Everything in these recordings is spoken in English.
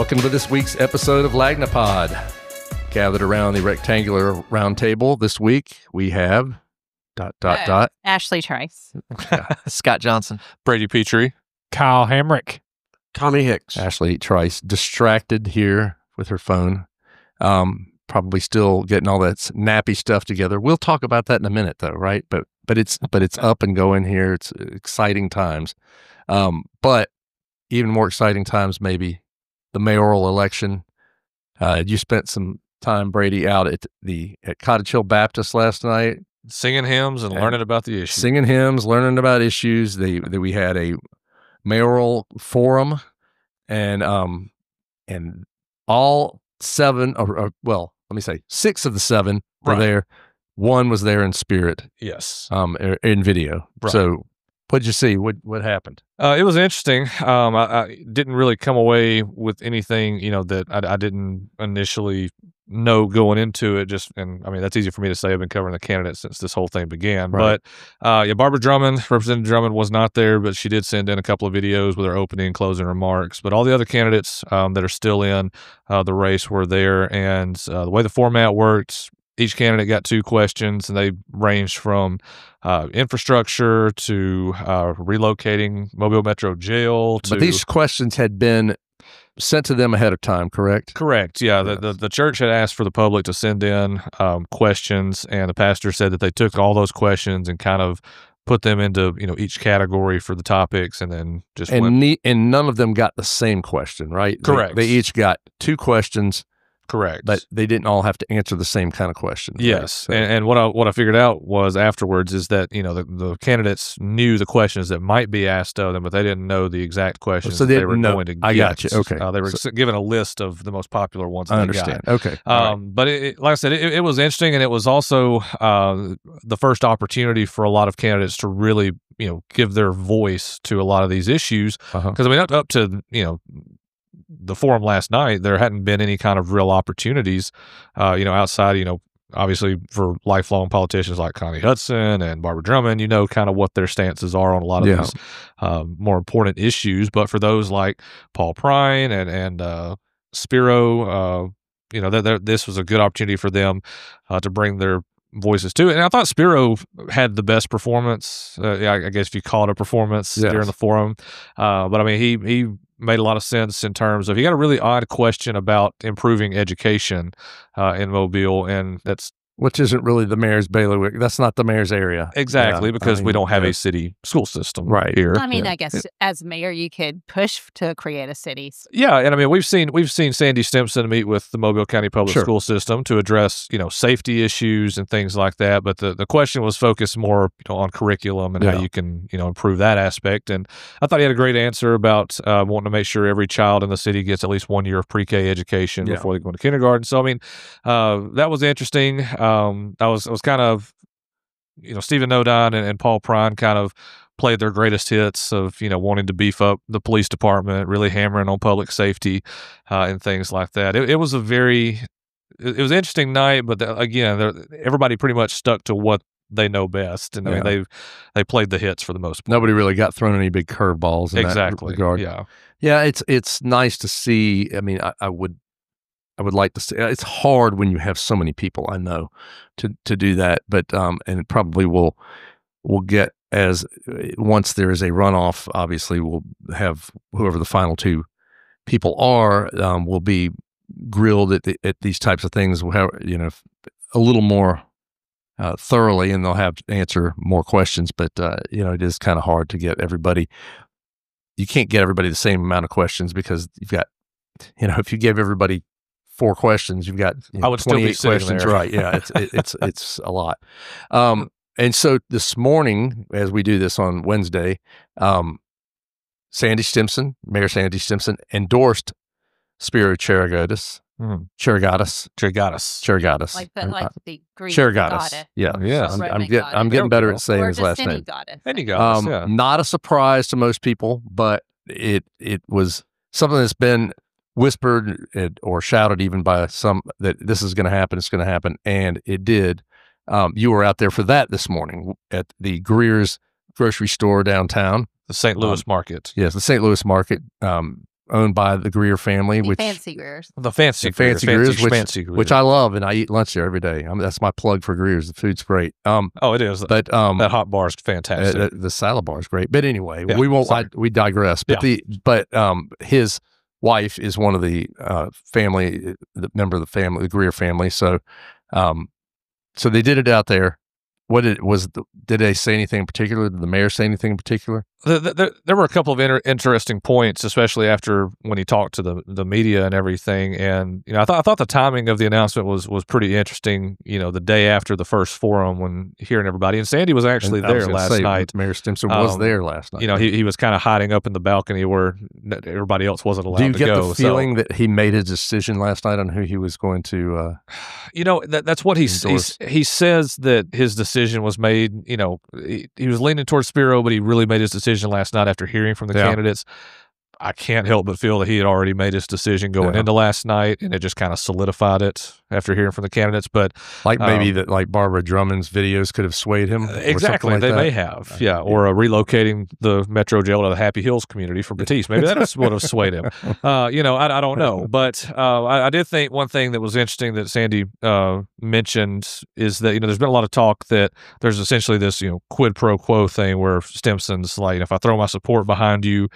Welcome to this week's episode of Lagnapod. Gathered around the rectangular round table this week, we have ... Ashley Trice. Scott Johnson. Brady Petrie. Kyle Hamrick. Tommy Hicks. Ashley Trice, distracted here with her phone. Probably still getting all that nappy stuff together. We'll talk about that in a minute, though, right? But it's up and going here. It's exciting times. But even more exciting times, maybe the mayoral election. You spent some time, Brady, out at Cottage Hill Baptist last night, Singing hymns and learning about the issues. singing hymns, learning about issues. We had a mayoral forum, and all seven, well, let me say 6 of the 7 were Right. there. 1 was there in spirit, Yes. in video. Right. So, what'd you see? What happened? It was interesting. I didn't really come away with anything, that I didn't initially know going into it. That's easy for me to say. I've been covering the candidates since this whole thing began. Right. But Barbara Drummond, Representative Drummond, was not there, but she did send in a couple of videos with her opening and closing remarks. But all the other candidates that are still in the race were there. And the way the format worked, each candidate got 2 questions, and they ranged from infrastructure to relocating Mobile Metro Jail. But these questions had been sent to them ahead of time, correct? Correct. Yeah. Yes. The church had asked for the public to send in questions, and the pastor said that they took all those questions and kind of put them into each category for the topics, and then just went. And none of them got the same question, right? Correct. They each got 2 questions, Correct. but they didn't all have to answer the same kind of question. right? Yes, So- and what I figured out was afterwards is that the candidates knew the questions that might be asked of them, but they didn't know the exact questions So that they they were didn't know. going to get. I got you. Okay. They were given a list of the most popular ones. That I they understand. got. Okay. All right. But like I said, it was interesting, and it was also the first opportunity for a lot of candidates to really give their voice to a lot of these issues. Uh-huh. Because up to the forum last night, there hadn't been any kind of real opportunities, outside, obviously for lifelong politicians like Connie Hudson and Barbara Drummond, kind of what their stances are on a lot of Yeah. these more important issues. But for those like Paul Prine and Spiro, this was a good opportunity for them to bring their voices to it. And I thought Spiro had the best performance. I guess if you call it a performance Yes. during the forum. But I mean, he made a lot of sense in terms of he got a really odd question about improving education in Mobile, and that's Which isn't really the mayor's bailiwick. That's not the mayor's area. exactly Yeah, because I we mean, don't have yeah. a city school system Right. here. I mean, Yeah. I guess as mayor, you could push to create a city. Yeah, and I mean we've seen Sandy Stimpson meet with the Mobile County Public Sure. School System to address safety issues and things like that. But the question was focused more on curriculum and Yeah. how you can improve that aspect. And I thought he had a great answer about wanting to make sure every child in the city gets at least 1 year of pre-K education Yeah. before they go into kindergarten. So I mean that was interesting. I was kind of Stephen Nodine and Paul Prine kind of played their greatest hits of wanting to beef up the police department, really hammering on public safety and things like that. It was it was an interesting night, but again, everybody pretty much stuck to what they know best, and I Yeah. mean they played the hits for the most part. Nobody really got thrown any big curveballs in Exactly. that regard. Yeah. Yeah, it's nice to see. I mean, I would like to see. It's hard when you have so many people, I know, to do that. But and it probably will get as once there is a runoff. Obviously, we'll have whoever the final 2 people are will be grilled at these types of things. We'll have, a little more thoroughly, and they'll have to answer more questions. But it is kind of hard to get everybody. You can't get everybody the same amount of questions because you've got, if you give everybody 4 questions, you've got I would still be 28 sitting questions, there. right? Yeah, it's a lot. And so this morning, as we do this on Wednesday, Sandy Stimpson, Mayor Sandy Stimpson, endorsed Spiro Charigatis. Charigatis. Like the Greek Charigatis. goddess. Yeah. Yes. I'm Roman getting goddess. better at saying Or his just last any name. goddess. Any goddess, yeah. Not a surprise to most people, but it was something that's been whispered or shouted even by some that this is going to happen. It's going to happen, and it did. You were out there for that this morning at the Greer's grocery store downtown. The St. Louis market. Yes, the St. Louis market. owned by the Greer family, The which fancy Greers. The fancy the fancy Greer, Greers, schmancy Greer. which I love, and I eat lunch there every day. That's my plug for Greer's. The food's great. Oh, it is. But that hot bar is fantastic. the salad bar is great. But anyway, Yeah, we won't. sorry. We digress. But his wife is one of the family, the member of the family, the Greer family. So, so they did it out there. Did they say anything in particular? Did the mayor say anything in particular? There were a couple of interesting points, especially after when he talked to the media and everything. And I thought the timing of the announcement was pretty interesting. The day after the first forum, when hearing everybody, and Sandy was actually there last night. Mayor Stimson was there last night. He was kind of hiding up in the balcony where everybody else wasn't allowed to go. Do you get the feeling that he made a decision last night on who he was going to? That's what he says, that his decision was made. He was leaning towards Spiro, but he really made his decision last night after hearing from the candidates. I can't help but feel that he had already made his decision going into last night, and it just kind of solidified it after hearing from the candidates. But maybe that Barbara Drummond's videos could have swayed him. Exactly, they may have, or relocating the Metro Jail to the Happy Hills community for Batiste. Maybe that would have swayed him. I don't know, but I did think one thing that was interesting that Sandy mentioned is that there's been a lot of talk that there's essentially this quid pro quo thing where Stimson's like, if I throw my support behind you,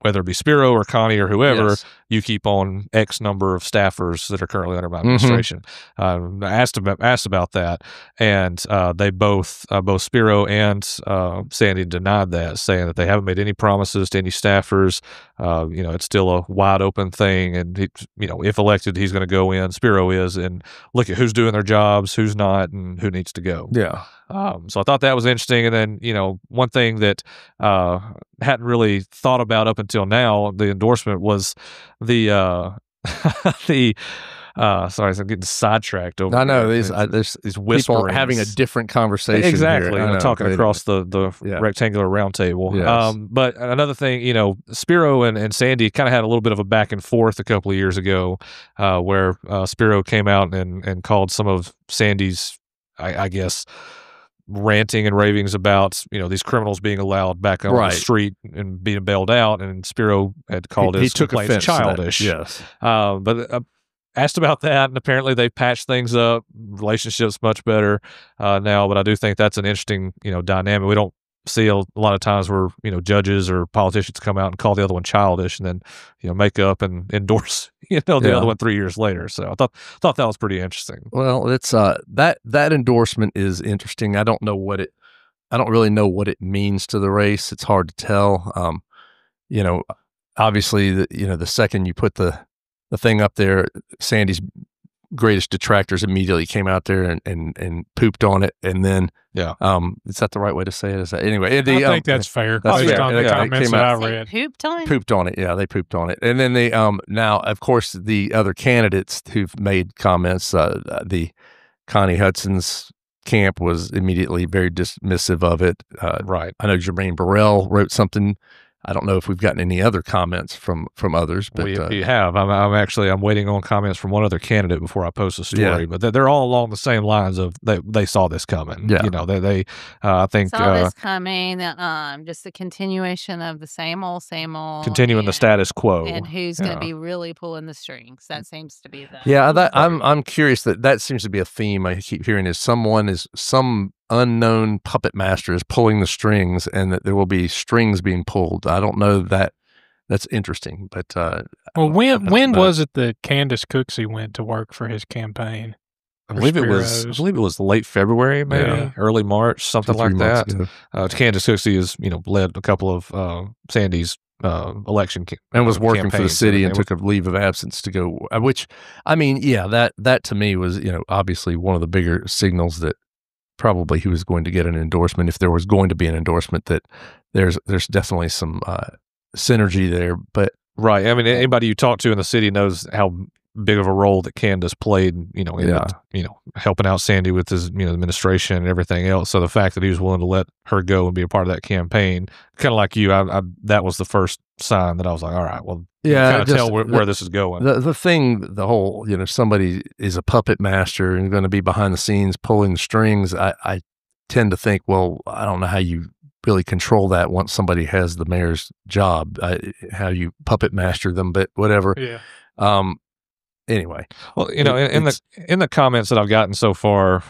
whether it be Spiro or Connie or whoever, you keep on X number of staffers that are currently under my administration. I asked about that, and they both Spiro and Sandy denied that, saying that they haven't made any promises to any staffers. It's still a wide open thing, and if elected, he's going to go in. Spiro is, and look at who's doing their jobs, who's not, and who needs to go. Yeah. So I thought that was interesting. And then, one thing that hadn't really thought about up until now, the endorsement was the sorry, I'm getting sidetracked over. I know there's people having a different conversation. Exactly, here. Talking across the rectangular round table. Yes. But another thing, Spiro and Sandy kind of had a little bit of a back and forth a couple of years ago, where Spiro came out and called some of Sandy's, I guess, ranting and ravings about these criminals being allowed back on the street and being bailed out, and Spiro had called his complaints childish. Yes, but asked about that, and apparently they patched things up, relationships much better now. But I do think that's an interesting dynamic. We don't see a lot of times where judges or politicians come out and call the other one childish, and then make up and endorse the other one 3 years later. So I thought that was pretty interesting. Well, it's that endorsement is interesting. I don't really know what it means to the race. It's hard to tell. Obviously the second you put the thing up there, Sandy's greatest detractors immediately came out there and pooped on it, and then is that the right way to say it? Is that anyway? I think that's fair. Based on the comments that I read, pooped on it. Yeah, they pooped on it, and then they now of course the other candidates who've made comments, the Connie Hudson's camp was immediately very dismissive of it. Right. I know Jermaine Burrell wrote something. I don't know if we've gotten any other comments from others, but we have. I'm waiting on comments from one other candidate before I post a story, but they're all along the same lines of they saw this coming. Yeah. They I think saw this coming. Just the continuation of the same old, continuing the status quo, and who's going to be really pulling the strings. That seems to be the I'm curious that seems to be a theme I keep hearing is some unknown puppet master is pulling the strings, and that there will be strings being pulled. I don't know that. That's interesting, but when was it that Candace Cooksey went to work for his campaign? I believe it was late February, maybe early March, something like that. Candace Cooksey has led a couple of Sandy's election and was working for the city and took a leave of absence to go. Which that to me was obviously one of the bigger signals that probably he was going to get an endorsement, if there was going to be an endorsement, that there's definitely some synergy there. But right, I mean, anybody you talk to in the city knows how big of a role that Candace played, in helping out Sandy with his administration and everything else. So the fact that he was willing to let her go and be a part of that campaign, kind of like you, that was the first sign that I was like, all right, well, kind of tell where this is going. The thing, the whole, somebody is a puppet master and going to be behind the scenes pulling the strings. I tend to think, well, I don't know how you really control that once somebody has the mayor's job. How you puppet master them, but whatever. Yeah. Anyway, well, in the comments that I've gotten so far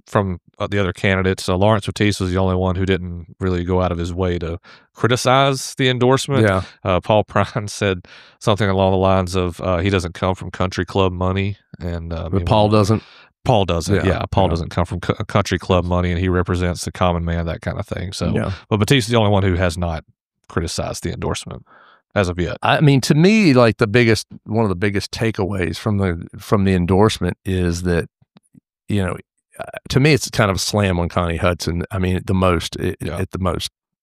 from the other candidates, Lawrence Batiste was the only one who didn't really go out of his way to criticize the endorsement. Yeah. Paul Prine said something along the lines of he doesn't come from country club money, and but Paul doesn't. Paul doesn't. Yeah, Paul yeah. doesn't come from country club money, and he represents the common man, that kind of thing. So, Yeah. but Batiste is the only one who has not criticized the endorsement as of yet. I mean, to me, like one of the biggest takeaways from the endorsement is that, to me, it's kind of a slam on Connie Hudson. I mean, at the most,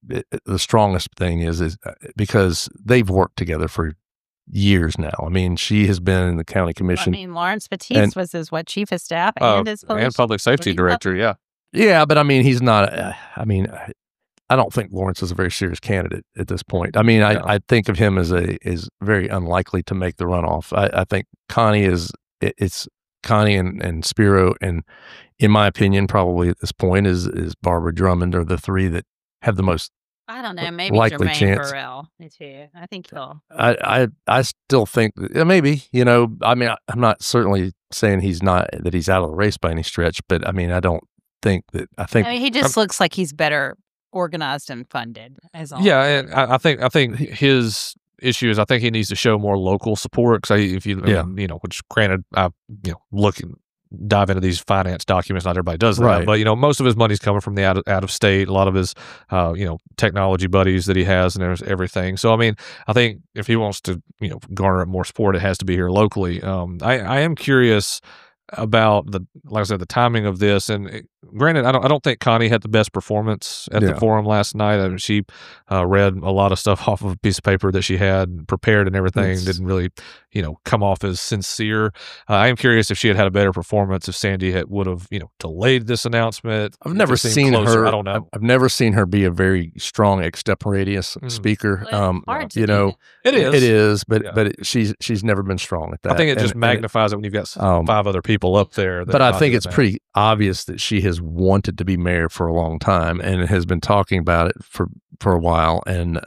the strongest thing is because they've worked together for years now. I mean, she has been in the county commission. I mean, Lawrence Batiste was his chief of staff and his public safety director. Yeah. Yeah, but I mean, he's not. I don't think Lawrence is a very serious candidate at this point. I mean, I think of him as very unlikely to make the runoff. I think Connie it's Connie and Spiro, and in my opinion, probably at this point is Barbara Drummond are the three that have the most. I don't know. Maybe likely Jermaine chance. Burrell too. I think he'll. I still think maybe. I mean, I'm not certainly saying he's out of the race by any stretch, but I mean, I don't think that. I mean, he just looks like he's better organized and funded. Yeah, and I think his issue is I think he needs to show more local support. Because which granted, I dive into these finance documents. Not everybody does that, right. But most of his money's coming from the out of state. A lot of his technology buddies that he has, and there's everything. So I mean, I think if he wants to garner more support, it has to be here locally. I am curious about the timing of this, and granted, I don't think Connie had the best performance at the forum last night. I mean, she read a lot of stuff off of a piece of paper that she had prepared and everything. Didn't really come off as sincere. I am curious if she had a better performance, if Sandy would have delayed this announcement. I've never seen her. I don't know. I've never seen her be a very strong extemporaneous speaker. It is, but she's never been strong at that. I think it just magnifies it when you've got 5 other people up there. But I think it's pretty obvious that she has wanted to be mayor for a long time and has been talking about it for a while, and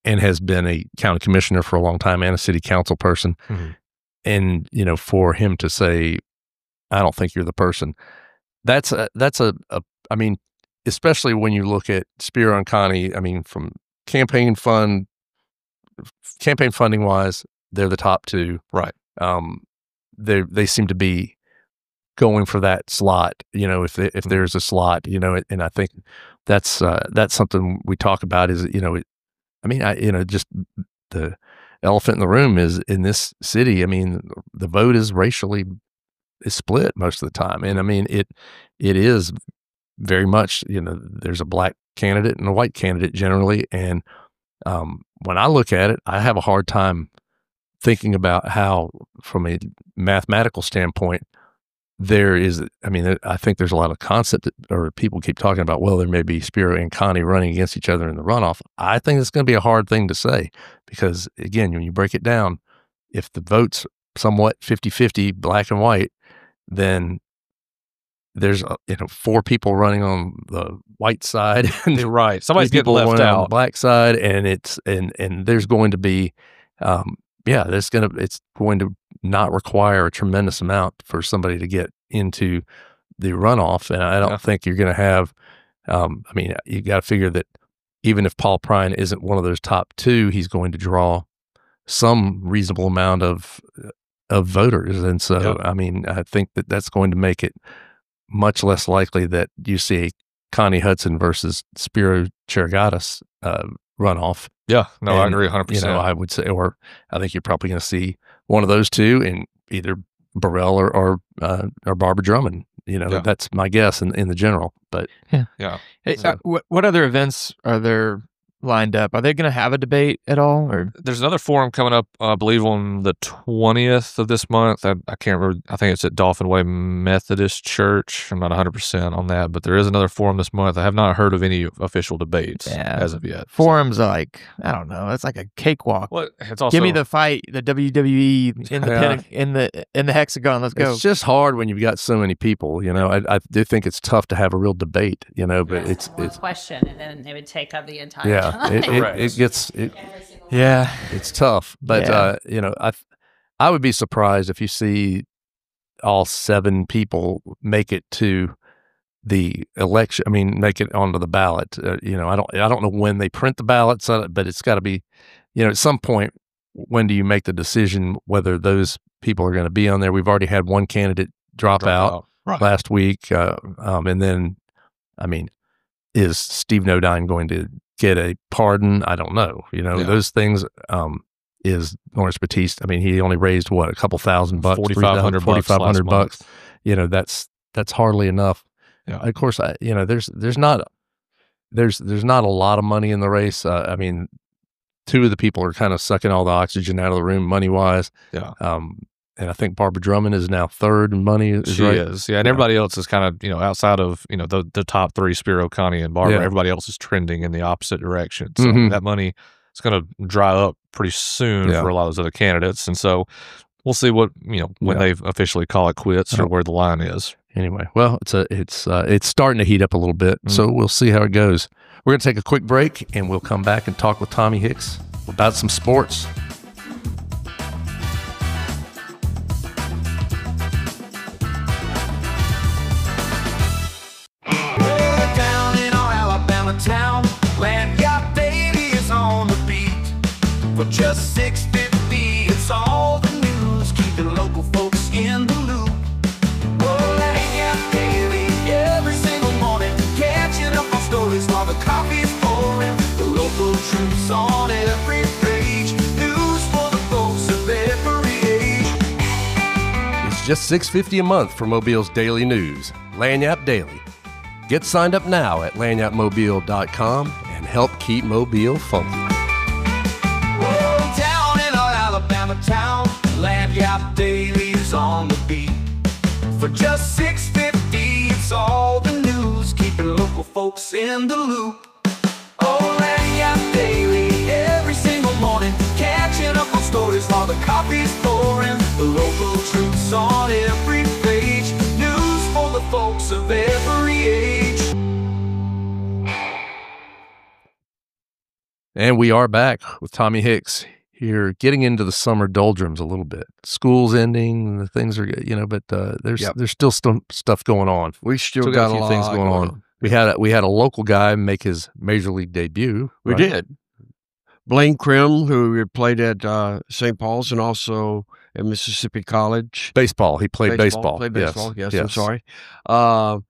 has been a county commissioner for a long time and a city council person. Mm-hmm. And for him to say, "I don't think you're the person," that's a I mean, especially when you look at Spiro and Connie. I mean, from campaign funding wise, they're the top two. Right. They seem to be going for that slot, if there's a slot, and I think that's something we talk about is, just the elephant in the room is in this city. I mean, the vote is racially split most of the time. And I mean, it is very much, there's a black candidate and a white candidate generally. And when I look at it, I have a hard time thinking about how, from a mathematical standpoint, I think there's a lot of concept or people keep talking about, well, there may be Spiro and Connie running against each other in the runoff. I think it's going to be a hard thing to say because, again, when you break it down, if the vote's somewhat 50-50 black and white, then there's 4 people running on the white side and right, somebody's getting left out on the black side, and and there's going to be it's going to not require a tremendous amount for somebody to get into the runoff. And I don't think you're going to have, you got to figure that even if Paul Prine isn't one of those top 2, he's going to draw some reasonable amount of voters. And so, I think that's going to make it much less likely that you see a Connie Hudson versus Spiro Cheragatis runoff. Yeah, no, I agree 100%. I would say, or I think you're probably going to see one of those two in either Burrell or Barbara Drummond. That's my guess in the general. But Hey, what other events are there lined up. Are they going to have a debate at all? Or There's another forum coming up, I believe, on the 20th of this month. I can't remember. I think it's at Dolphin Way Methodist Church. I'm not 100% on that, but there is another forum this month. I have not heard of any official debates as of yet. Forums like, I don't know, it's like a cakewalk. Well, it's also, give me the fight, the WWE in the hexagon. Let's go. It's just hard when you've got so many people. You know, I do think it's tough to have a real debate. You know, but it's question, and then they would take up the entire time. It's tough. But you know, I would be surprised if you see all 7 people make it to the election. I mean, make it onto the ballot. You know, I don't know when they print the ballots, but it's got to be, you know, at some point. When do you make the decision whether those people are going to be on there? We've already had one candidate drop out last week, and then, I mean, is Steve Nodine going to get a pardon? I don't know. You know, those things. Is Lawrence Batiste? I mean, he only raised what, a couple $1,000, $4,500. You know, that's hardly enough. Yeah. Of course, you know, there's not a lot of money in the race. I mean, 2 of the people are kind of sucking all the oxygen out of the room money wise. Yeah. And I think Barbara Drummond is now 3rd in money. She is. Yeah. And everybody else is kind of, you know, outside of, you know, the top 3, Spiro, Connie, and Barbara, everybody else is trending in the opposite direction. So that money is going to dry up pretty soon for a lot of those other candidates. And so we'll see what, you know, when they officially call it quits or where the line is. Anyway, well, it's starting to heat up a little bit. So we'll see how it goes. We're going to take a quick break, and we'll come back and talk with Tommy Hicks about some sports. Down in our Alabama town, Lanyard Daily is on the beat. For just $6.50, it's all the news, keeping local folks in the loop. Oh, Lanyard Daily, every single morning, catching up on stories while the coffee's pouring. The local troops on every page, news for the folks of every age. It's just $6.50 a month for Mobile's daily news, Lanyap Daily. Get signed up now at lanyapmobile.com and help keep Mobile funky. Oh, down in our Alabama town, Lanyard Daily's on the beat. For just $6.50, it's all the news, keeping local folks in the loop. Oh, Lanyard Daily, every single morning, catching up on stories while the coffee's pouring. The local troops on every page, news for the folks of every age. And we are back with Tommy Hicks here, getting into the summer doldrums a little bit. School's ending, the things are, you know, but there's still stuff going on. We still got a few things going on. We had a local guy make his major league debut. We did. Blaine Krim, who had played at St. Paul's and also at Mississippi College. Baseball. He played baseball. Played baseball. Yes. I'm sorry. Go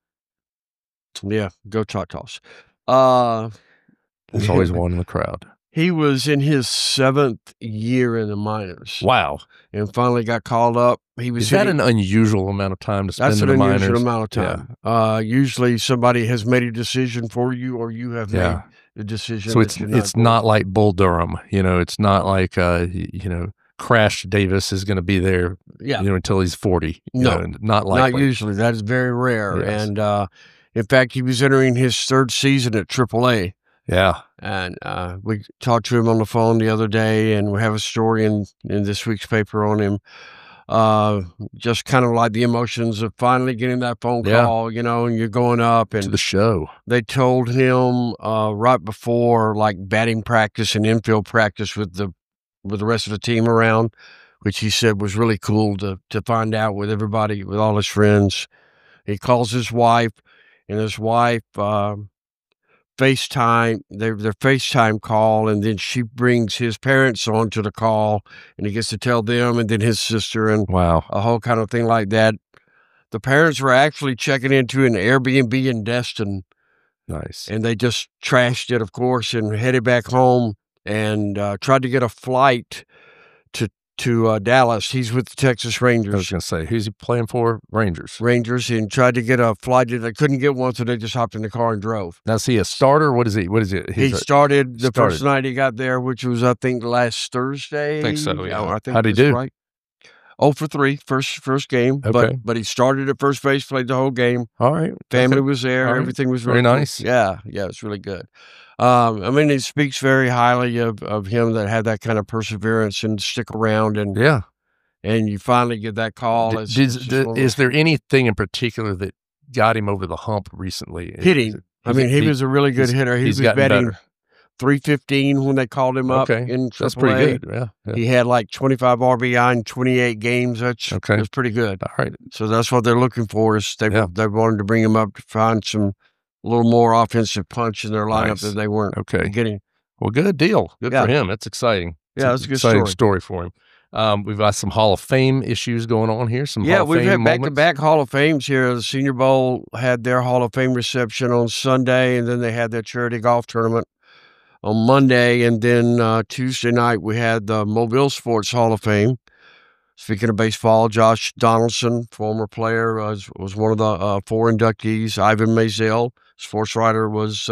Choctaws. There's always one in the crowd. He was in his 7th year in the minors. Wow. And finally got called up. Is that an unusual amount of time to spend in the minors? That's an unusual amount of time. Yeah. Usually somebody has made a decision for you or you have made a decision. So it's not like Bull Durham. You know, it's not like, you know, Crash Davis is going to be there, you know, until he's 40. No, not likely. Not usually. That is very rare. Yes. And in fact, he was entering his 3rd season at AAA. Yeah. And we talked to him on the phone the other day, and we have a story in this week's paper on him. Just kind of like the emotions of finally getting that phone call, you know, and you're going up and to the show. They told him right before, like, batting practice and infield practice with the rest of the team around, which he said was really cool to find out with everybody, with all his friends. He calls his wife, and his wife FaceTime, their FaceTime call, and then she brings his parents onto the call, and he gets to tell them, and then his sister, and a whole kind of thing like that. The parents were actually checking into an Airbnb in Destin. Nice. And they just trashed it, of course, and headed back home and tried to get a flight to Dallas. He's with the Texas I was Rangers. going to say, who's he playing for? Rangers. And tried to get a flight. They couldn't get one, so they just hopped in the car and drove. Now, is he a starter? What is he? He started the first night he got there, which was, I think, last Thursday. I think so, yeah. I think How'd he that's do? Right. 0 for 3, first game. Okay. But he started at first base, played the whole game. All right. Family Okay. was there. All right. Everything was Very really cool. nice. Yeah, it's really good. I mean, it speaks very highly of him that had that kind of perseverance and stick around, and Yeah. you finally get that call. Is there anything in particular that got him over the hump recently? Hitting? I mean, he was a really good hitter. He was gotten batting better. .315 when they called him up Okay. in AAA. That's pretty good. Yeah. He had like 25 RBI in 28 games. That's pretty good. All right. So that's what they're looking for. Is they wanted to bring him up to find a little more offensive punch in their lineup Nice. that they weren't getting. Well, good deal. Good for him. That's exciting. That's a good exciting story for him. We've got some Hall of Fame issues going on here. We've had back-to-back Hall of Fames here. The Senior Bowl had their Hall of Fame reception on Sunday, and then they had their charity golf tournament on Monday, and then Tuesday night we had the Mobile Sports Hall of Fame. Speaking of baseball, Josh Donaldson, former player, was one of the 4 inductees. Ivan Maisel, sports writer, was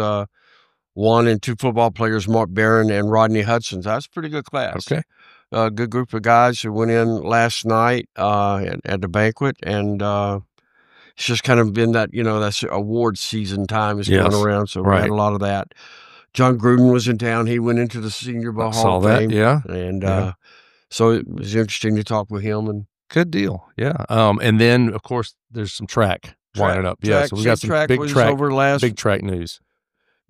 1, and 2 football players, Mark Barron and Rodney Hudson. That's a pretty good class. Okay. A good group of guys who went in last night at the banquet, and it's just kind of been that, that's award season time is going around, so we had a lot of that. John Gruden was in town. He went into the Senior Bowl Hall of Fame. And so it was interesting to talk with him. And good deal. Yeah. And then, of course, there's some track winding up. Yeah. So we got some big track news.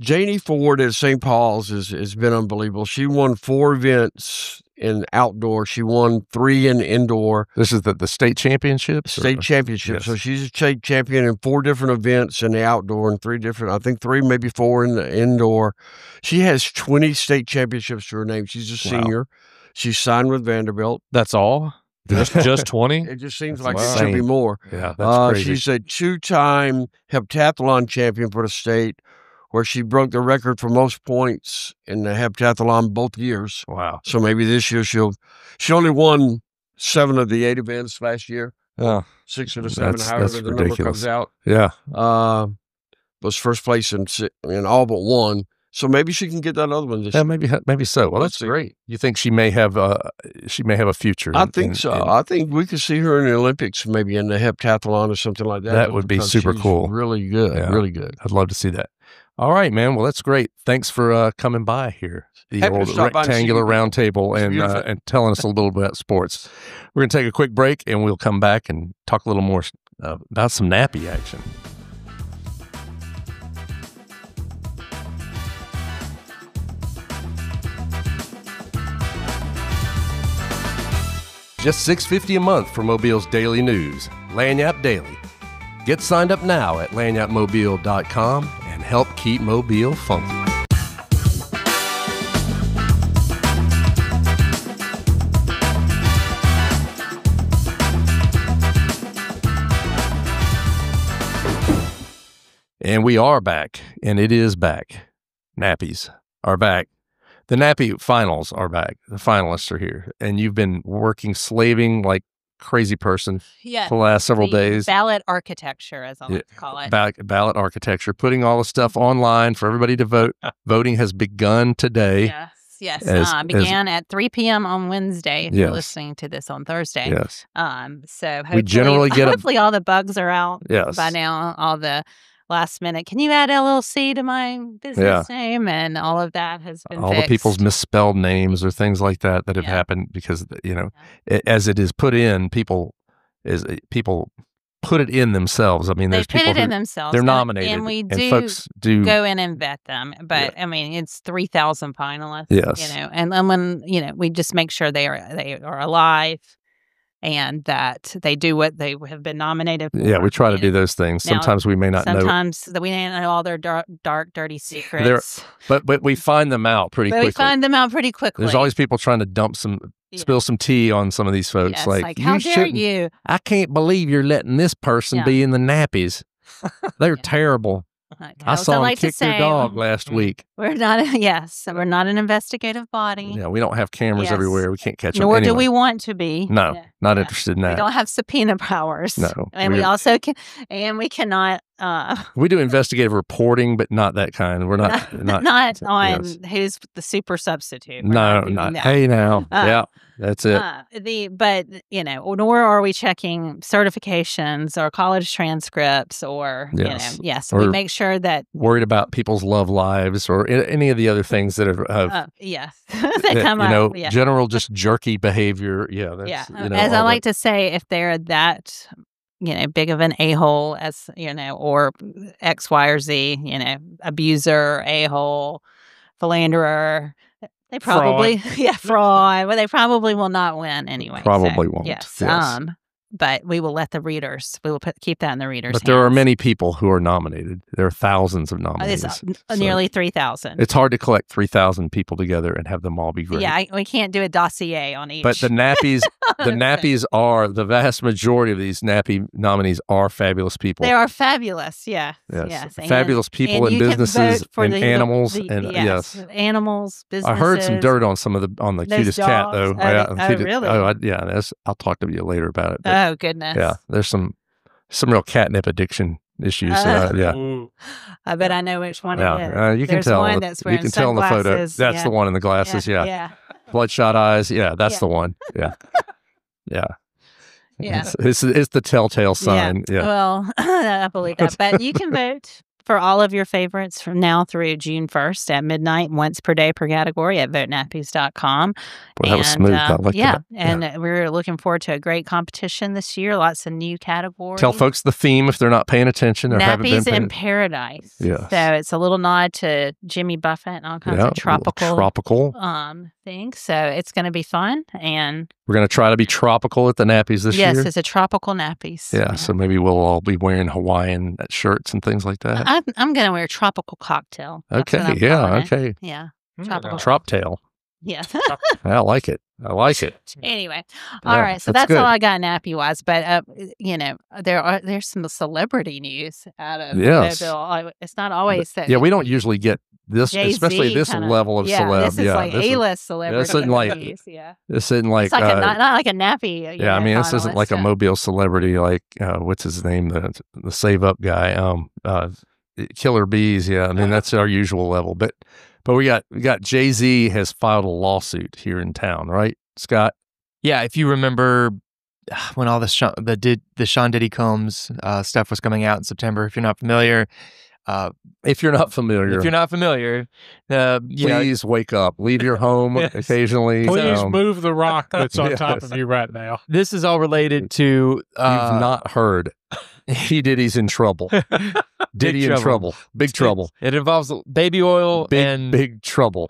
Janie Ford at St. Paul's has been unbelievable. She won 4 events in outdoor. She won 3 in indoor. This is the state championships? State championships. Yes. So she's a state champion in 4 different events in the outdoor and 3 different, I think 3, maybe 4 in the indoor. She has 20 state championships to her name. She's a senior. She's signed with Vanderbilt. That's all? Just 20? It just seems like it should be more. Yeah, that's crazy. She's a 2-time heptathlon champion for the state, where she broke the record for most points in the heptathlon both years. Wow. So maybe this year she only won 7 of the 8 events last year. Yeah. 6 of the 7, however the ridiculous. number comes out. Yeah. Was first place in all but 1. So maybe she can get that other one this year. Maybe so. Well, that's great. You think she may have a future? I think so. I think we could see her in the Olympics, maybe in the heptathlon or something like that. That would be super cool. Really good. Yeah. Really good. I'd love to see that. All right, man. Well, that's great. Thanks for coming by here, the old rectangular round table, and telling us a little bit about sports. We're going to take a quick break, and we'll come back and talk a little more about some nappy action. Just $6.50 a month for Mobile's daily news, Lagniappe Daily. Get signed up now at lagniappemobile.com and help keep Mobile funky. And we are back, and it is back. Nappies are back. The Nappy finals are back. The finalists are here. And you've been working, slaving like crazy person for the last several days. Ballot architecture, as I like to call it. Ballot architecture, putting all the stuff online for everybody to vote. Voting has begun today. Yes. Began at 3 p.m. on Wednesday. If you're listening to this on Thursday. Yes. So hopefully all the bugs are out Yes. by now. All the last minute, can you add LLC to my business name? And all of that has been all fixed. the people's misspelled names or things like that have happened because, as it is put in, people put it in themselves. I mean, there's people put it in themselves. They're nominated, and we folks do go in and vet them. But I mean, it's 3,000 finalists. Yes. And then when we just make sure they are alive. And that they do what they have been nominated for. Yeah, we try to do those things. Sometimes we may not know. Sometimes we may not know all their dark, dirty secrets. But we find them out pretty quickly. There's always people trying to spill some tea on some of these folks. Yes, like how dare you? I can't believe you're letting this person be in the nappies. They're terrible. I saw him kick their dog last week. We're not, we're not an investigative body. Yeah, we don't have cameras everywhere. We can't catch them. Nor do we want to be. No, not interested in that. We don't have subpoena powers. No. And we also can, and we cannot. We do investigative reporting, but not that kind. We're not on who's the super substitute. No, not. Hey, now, yeah, that's it. But nor are we checking certifications or college transcripts or we make sure that worried about people's love lives or any of the other things that have they come up. General just jerky behavior. Yeah, that's, as I like to say, if they're that big of an a-hole as, or X, Y, or Z, abuser, a-hole, philanderer, they probably, fraud. Well, they probably will not win anyway. Probably won't. Yes. But we will let we will keep that in the readers' But there are many people who are nominated. There are thousands of nominees. Nearly 3,000. It's hard to collect 3,000 people together and have them all be great. Yeah, we can't do a dossier on each. But the nappies, the vast majority of these nappy nominees are fabulous people. They are fabulous, yes. Fabulous people and businesses and animals. Animals, businesses. I heard some dirt on the cutest cat, though. Really? I'll talk to you later about it. Oh, goodness. Yeah, there's some real catnip addiction issues. I bet I know which one it is. You can tell. One that's wearing you can tell in the photo. That's the one in the glasses. Yeah. Bloodshot eyes. Yeah, that's the one. Yeah. Yeah. Yeah. It's the telltale sign. Yeah. Well, I believe that. But you can vote for all of your favorites from now through June 1st at midnight, once per day per category at votenappies.com. Boy, that was smooth. I like that. And we're looking forward to a great competition this year. Lots of new categories. Tell folks the theme if they're not paying attention or haven't been paying Nappies in Paradise. Yeah. So it's a little nod to Jimmy Buffett and all kinds of tropical things. So it's going to be fun. And we're going to try to be tropical at the Nappies this year. Yes, it's a tropical Nappies. Yeah, so maybe we'll all be wearing Hawaiian shirts and things like that. I'm going to wear tropical cocktail. Okay, okay. Yeah. Tropical. Troptail. Yeah. I like it. Anyway, all right. So that's all I got nappy wise. But there's some celebrity news out of Mobile. It's not always that. Yeah, we don't usually get this, Jay-Z especially this level of celeb. This is like A-list celebrity. This isn't like It's like not like a nappy. This isn't like a Mobile celebrity like what's his name, the Save Up guy, Killer Bees. Yeah, I mean that's our usual level, but we got Jay-Z has filed a lawsuit here in town, right, Scott? Yeah, if you remember when all the Sean Diddy Combs stuff was coming out in September, if you're not familiar. If you're not familiar, please wake up. Leave your home occasionally. Please move the rock that's on top of you right now. This is all related to. You've not heard. P. Diddy's in trouble. Diddy in trouble. Big trouble. It involves baby oil and big trouble.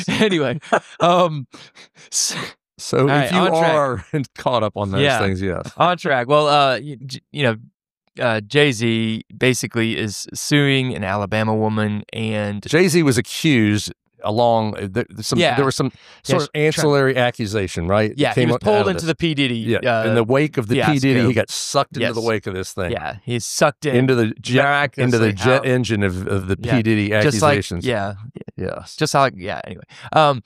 Anyway, so if you are caught up on those things, yes, on track. Well, Jay-Z basically is suing an Alabama woman, and Jay-Z was accused there was some sort of ancillary accusation, right? Yeah, he was pulled into the P. Diddy. Yeah, in the wake of the P. Diddy, he got sucked into the wake of this thing. Yeah, he's sucked into the jet engine of the P. Diddy accusations. Yes. Just how anyway. I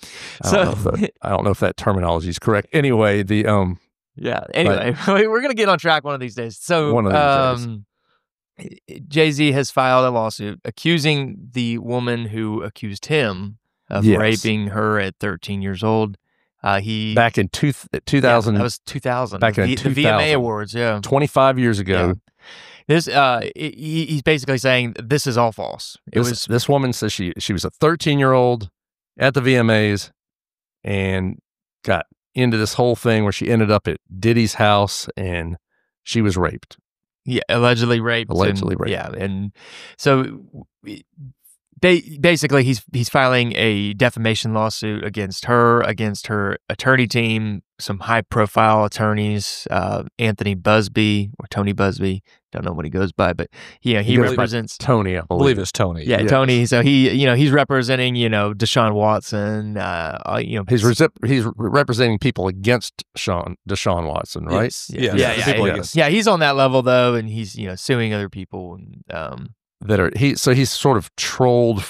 don't know if that terminology is correct. Anyway, anyway, we're gonna get on track one of these days. So one of these days. Jay-Z has filed a lawsuit accusing the woman who accused him of raping her at 13 years old. Back in 2000. That was 2000. Back in the 2000. VMA Awards, 25 years ago. Yeah. This he's basically saying this is all false. This woman says she was a 13-year-old at the VMAs and got into this whole thing where she ended up at Diddy's house and she was raped. Yeah, allegedly raped. Allegedly raped. Yeah, and so basically he's filing a defamation lawsuit against her attorney team, some high profile attorneys, Anthony Busby or Tony Busby, don't know what he goes by, but he represents Tony. I believe it's Tony. Yeah, yes. Tony. So he's representing Deshaun Watson. He's representing people against Deshaun Watson, right? Yes. Yeah. He's on that level though, and he's suing other people and so he's sort of trolled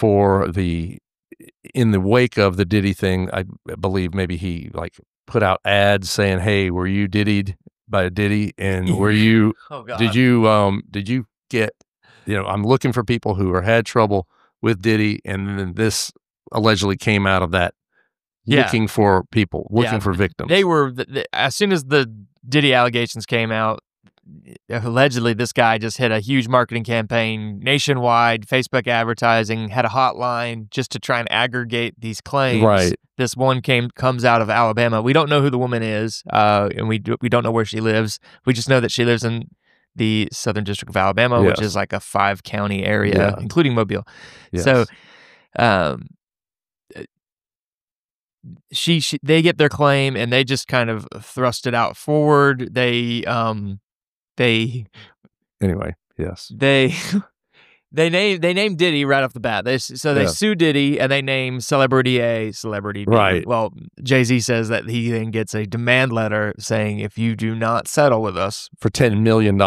in the wake of the Diddy thing. I believe maybe he put out ads saying, "Hey, were you diddied by Diddy? And were you? Did you get? I'm looking for people who had trouble with Diddy, and then this allegedly came out of that, looking for people, looking for victims. They were as soon as the Diddy allegations came out. Allegedly, this guy just hit a huge marketing campaign nationwide, Facebook advertising, had a hotline just to try and aggregate these claims. Right. This one comes out of Alabama. We don't know who the woman is, and we don't know where she lives. We just know that she lives in the Southern District of Alabama, which is like a 5-county area, including Mobile. Yes. So, they get their claim and they just kind of thrust it out forward. They name Diddy right off the bat. They sue Diddy and they name Celebrity A, Celebrity B. Right. Well, Jay-Z says that he then gets a demand letter saying if you do not settle with us for $10 million,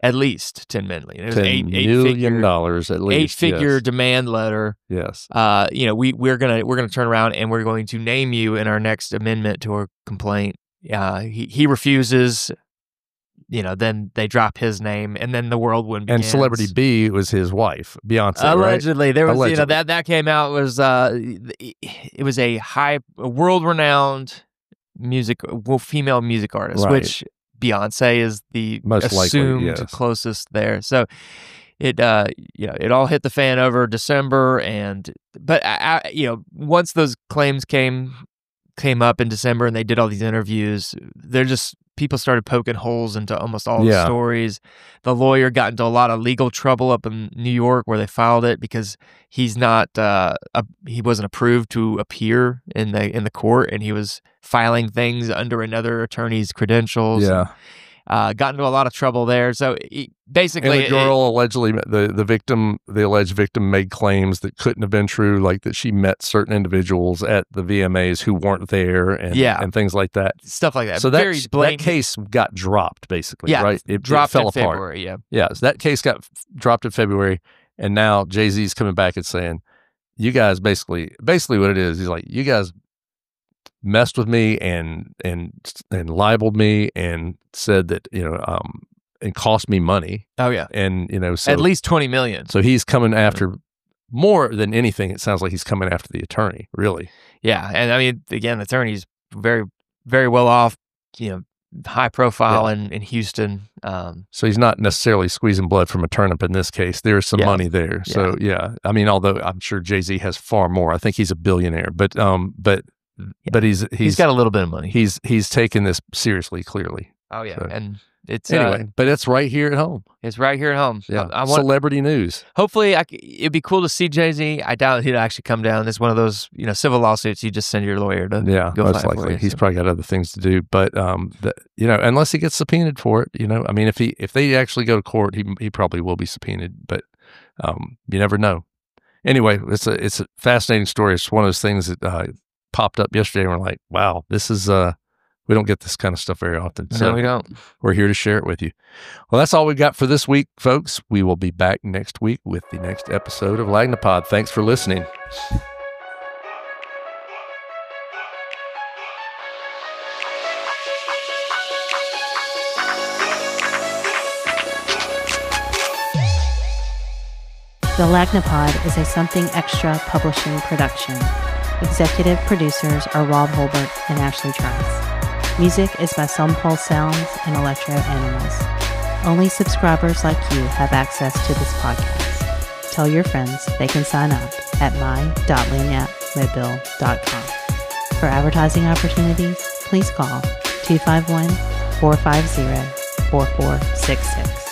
at least $10 million. It was $10 million at least. 8-figure demand letter. Yes. We're gonna turn around and we're going to name you in our next amendment to our complaint. He refuses. Then they drop his name, and then the whirlwind begins. And Celebrity B was his wife, Beyonce. Allegedly, right? There was that came out was it was a world-renowned female music artist, right. Which Beyonce is the most assumed likely, yes. closest there. So it it all hit the fan over December, but once those claims came up in December and they did all these interviews, people started poking holes into almost all the stories. The lawyer got into a lot of legal trouble up in New York where they filed it because he's not he wasn't approved to appear in the court, and he was filing things under another attorney's credentials. Yeah. Got into a lot of trouble there. So basically, and the girl allegedly, the alleged victim made claims that couldn't have been true, like that she met certain individuals at the VMAs who weren't there, and things like that, stuff like that. So that case got dropped, basically, right? It dropped fell in apart. February. So that case got dropped in February, and now Jay-Z's coming back and saying, "You guys basically what it is. He's like, you guys messed with me and libeled me and said that and cost me money." Oh yeah, and so at least $20 million. So he's coming after more than anything. It sounds like he's coming after the attorney, really. Yeah, and I mean, again, the attorney's very, very well off. High profile in Houston. So he's not necessarily squeezing blood from a turnip in this case. There's some money there. So I mean, although I'm sure Jay-Z has far more. I think he's a billionaire, but he's got a little bit of money. He's taken this seriously, clearly. Oh yeah, so, and it's but it's right here at home. It's right here at home. Yeah, celebrity news. Hopefully, it'd be cool to see Jay-Z. I doubt he'd actually come down. It's one of those civil lawsuits. You just send your lawyer to go most fight likely. For He's probably got other things to do. But unless he gets subpoenaed for it, I mean, if they actually go to court, he probably will be subpoenaed. But you never know. Anyway, it's a fascinating story. It's one of those things that popped up yesterday, and we're like, wow, this is we don't get this kind of stuff very often. So no, we don't. We're here to share it with you. Well, that's all we got for this week, folks. We will be back next week with the next episode of Lagnapod. Thanks for listening. The Lagnapod is a Something Extra publishing production. Executive producers are Rob Holbert and Ashley Trice. Music is by Some Pulse Sounds and Electro Animals. Only subscribers like you have access to this podcast. Tell your friends they can sign up at my.lanyapmobile.com. For advertising opportunities, please call 251-450-4466.